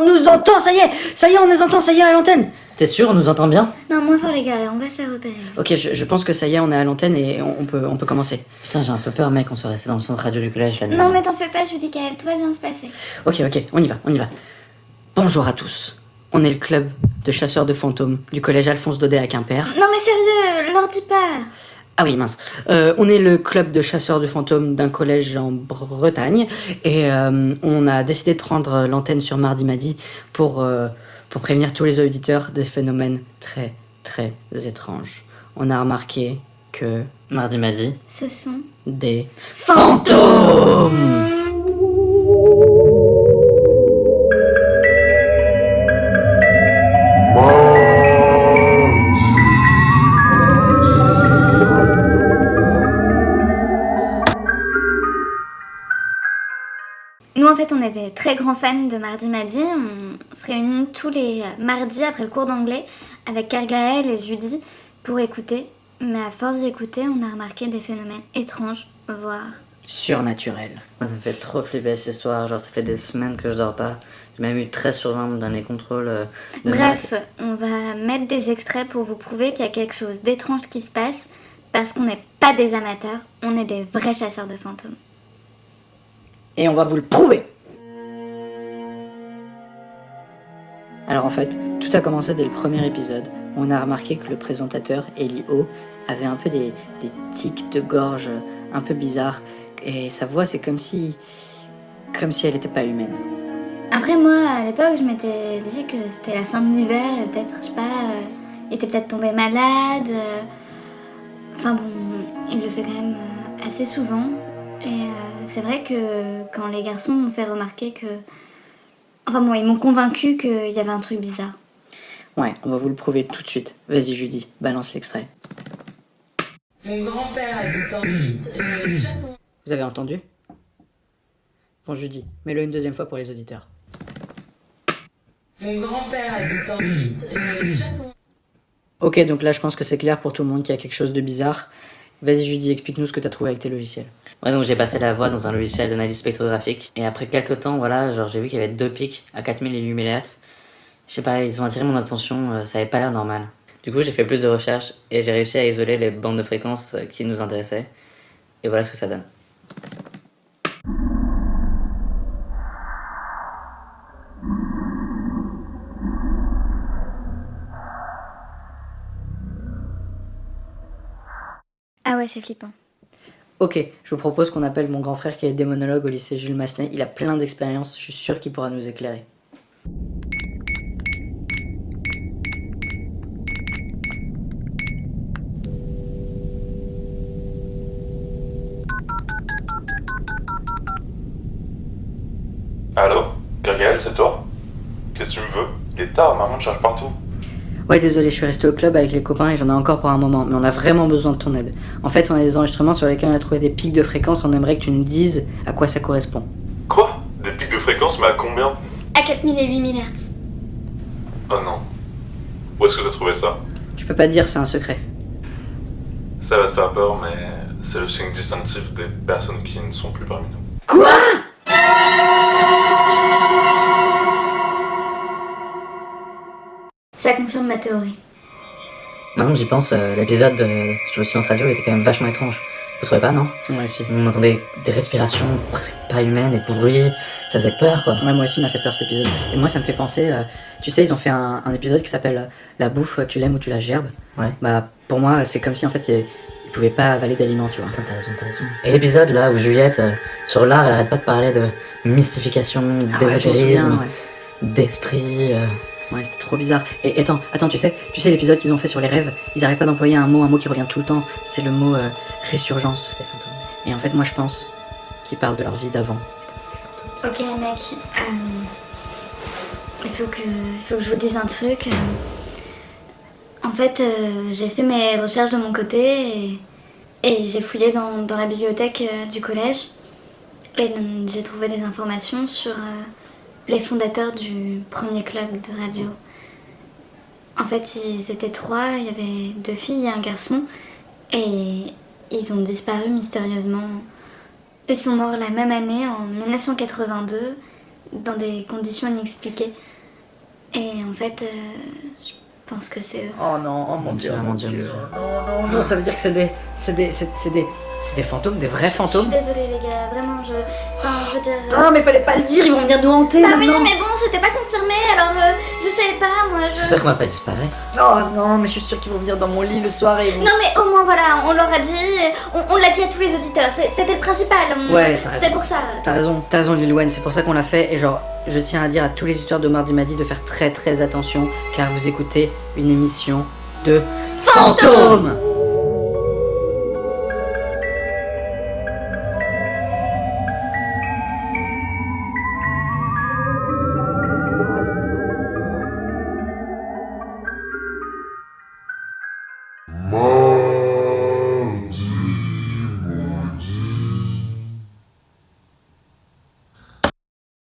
nous entend, ça y est, on nous entend, ça y est, à l'antenne. T'es sûr, on nous entend bien? Non, moins fort les gars, on va se repérer. Ok, je pense que ça y est, on est à l'antenne et on peut commencer. Putain, j'ai un peu peur, mec, on soit resté dans le centre radio du collège là. Non mais t'en fais pas, je dis qu'elle, tout va bien se passer. Ok, on y va. Bonjour à tous. On est le club de chasseurs de fantômes du collège Alphonse Daudet à Quimper. Non mais sérieux, leur dis pas. Ah oui, mince. On est le club de chasseurs de fantômes d'un collège en Bretagne et on a décidé de prendre l'antenne sur Mardi Madi pour prévenir tous les auditeurs des phénomènes très, très étranges. On a remarqué que Mardi Madi. Ce sont des fantômes. Nous en fait on est des très grands fans de Mardi Madi, on se réunit tous les mardis après le cours d'anglais avec Kargaël et Judy pour écouter, mais à force d'écouter on a remarqué des phénomènes étranges, voire surnaturels. Moi, ça me fait trop flipper cette histoire, genre ça fait des semaines que je dors pas. J'ai même eu 13 sur 20 dans les contrôles. Bref, on va mettre des extraits pour vous prouver qu'il y a quelque chose d'étrange qui se passe, parce qu'on n'est pas des amateurs, on est des vrais chasseurs de fantômes. Et on va vous le prouver. Alors en fait, tout a commencé dès le premier épisode. On a remarqué que le présentateur, Ellie O, avait un peu des tics de gorge un peu bizarres. Et sa voix, c'est comme si elle n'était pas humaine. Après moi, à l'époque, je m'étais dit que c'était la fin de l'hiver, et peut-être, je sais pas, il était peut-être tombé malade. Enfin bon, il le fait quand même assez souvent. Et c'est vrai que quand les garçons m'ont fait remarquer que... Enfin bon, ils m'ont convaincu qu'il y avait un truc bizarre. Ouais, on va vous le prouver tout de suite. Vas-y Judy, balance l'extrait. Mon grand-père habite en Suisse et je vais très souvent... Vous avez entendu? Bon Judy, mets-le une deuxième fois pour les auditeurs. Mon grand-père habite en Suisse et je vais très souvent... Ok, donc là je pense que c'est clair pour tout le monde qu'il y a quelque chose de bizarre. Vas-y Judy, explique-nous ce que t'as trouvé avec tes logiciels. Ouais, donc j'ai passé la voix dans un logiciel d'analyse spectrographique. Et après quelques temps, voilà, genre j'ai vu qu'il y avait 2 pics à 4000 et 8000 Hz. Je sais pas, ils ont attiré mon attention, ça avait pas l'air normal. Du coup, j'ai fait plus de recherches et j'ai réussi à isoler les bandes de fréquences qui nous intéressaient. Et voilà ce que ça donne. Ah ouais, c'est flippant. Ok, je vous propose qu'on appelle mon grand frère qui est démonologue au lycée Jules Massenet. Il a plein d'expérience, je suis sûr qu'il pourra nous éclairer. Allô? Gabriel, c'est toi? Qu'est-ce que tu me veux? Il est tard, maman te cherche partout. Ouais, désolé, je suis resté au club avec les copains et j'en ai encore pour un moment, mais on a vraiment besoin de ton aide. En fait, on a des enregistrements sur lesquels on a trouvé des pics de fréquence, on aimerait que tu nous dises à quoi ça correspond. Quoi? Des pics de fréquence, mais à combien? À 4000 et 8000 Hz. Oh non. Où est-ce que t'as trouvé ça? Je peux pas te dire, c'est un secret. Ça va te faire peur, mais c'est le signe distinctif des personnes qui ne sont plus parmi nous. Quoi? Ça confirme ma théorie. Maintenant que j'y pense, l'épisode sur Silence Radio était quand même vachement étrange. Vous trouvez pas, non? Ouais, si. On entendait des respirations presque pas humaines, des bruits, ça faisait peur quoi. Ouais, moi aussi, il m'a fait peur cet épisode. Et moi, ça me fait penser, tu sais, ils ont fait un épisode qui s'appelle La bouffe, tu l'aimes ou tu la gerbes. Ouais. Bah, pour moi, c'est comme si en fait, ils pouvaient pas avaler d'aliments, tu vois. Putain, t'as raison. Et l'épisode là où Juliette, sur l'art, elle arrête pas de parler de mystification, Ah ouais, je m'en d'ésotérisme, souviens, ouais. d'esprit. Ouais, c'était trop bizarre. Et attends, tu sais l'épisode qu'ils ont fait sur les rêves, ils arrêtent pas d'employer un mot qui revient tout le temps, c'est le mot résurgence. Des fantômes. Et en fait, moi je pense qu'ils parlent de leur vie d'avant. Putain, c'est des fantômes. Ok les mecs, il faut que je vous dise un truc. En fait, j'ai fait mes recherches de mon côté et j'ai fouillé dans la bibliothèque du collège et j'ai trouvé des informations sur les fondateurs du premier club de radio. En fait, ils étaient 3, il y avait 2 filles et un garçon et ils ont disparu mystérieusement. Ils sont morts la même année, en 1982, dans des conditions inexpliquées. Et en fait, je pense que c'est eux. Oh non, oh mon Dieu, Dieu, oh mon mon Dieu, Dieu. mon Dieu. Non, non, non, ça veut dire que c'est des fantômes, des vrais Je fantômes. suis désolée les gars, vraiment, je veux dire... Non, mais fallait pas le dire, ils vont venir nous hanter Bah oui, maintenant. mais bon, c'était pas confirmé, alors je savais pas, moi, J'espère qu'on va pas disparaître. Oh non, mais je suis sûre qu'ils vont venir dans mon lit le soir et ils vont... Non mais au moins voilà, on leur a dit, on l'a dit à tous les auditeurs, c'était le principal, Ouais, t'as c'était raison. pour ça. T'as raison Lil Wayne, c'est pour ça qu'on l'a fait et genre, je tiens à dire à tous les auditeurs de Mardi Madi de faire très très attention car vous écoutez une émission de fantômes.